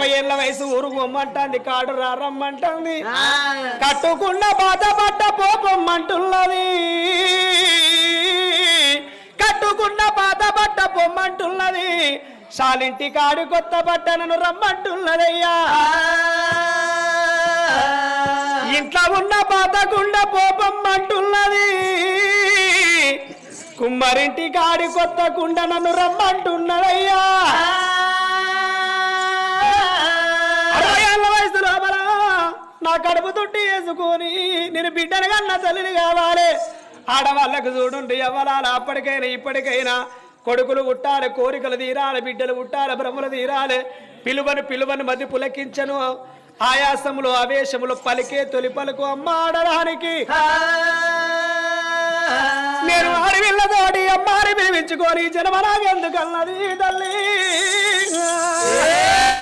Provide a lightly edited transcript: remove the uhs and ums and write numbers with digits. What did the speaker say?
60 ఏళ్ల వయసు ఊరు పొమ్మంటుంది కాడు రమ్మంటుంది కట్టుకున్న బాధపడ్డ పోపమ్మంటున్నది కట్టుకున్న బాధపడ్డ పొమ్మంటున్నది శాలింటి కాడు కొత్త బట్టనను రమ్మంటున్నదయ్యా ఇంట్లో ఉన్న బాధకుండ పోపమ్మంటున్నది కుమ్మరింటి కాడి కొత్త కుండ నన్ను రమ్మంటున్నదయ్యా 60 ఏళ్ల వయసు లోపల నా కడుపు తొట్టి వేసుకొని నేను బిడ్డను కన్నా తల్లిని కావాలి ఆడవాళ్ళకు చూడుండి ఎవ్వరాలు అప్పటికైనా ఇప్పటికైనా కొడుకులు పుట్టాలి కోరికలు తీరాలి బిడ్డలు పుట్టాలి బ్రహ్మలు తీరాలి పిలువని మధ్య పులకించను ఆయాసములు ఆవేశములు పలికే తొలి పలుకు అమ్మ ఆడడానికి నేను ఆడవిళ్ళతోటి అమ్మారి పిలిపించుకొని జన్మరాగెందుకన్నది తల్లి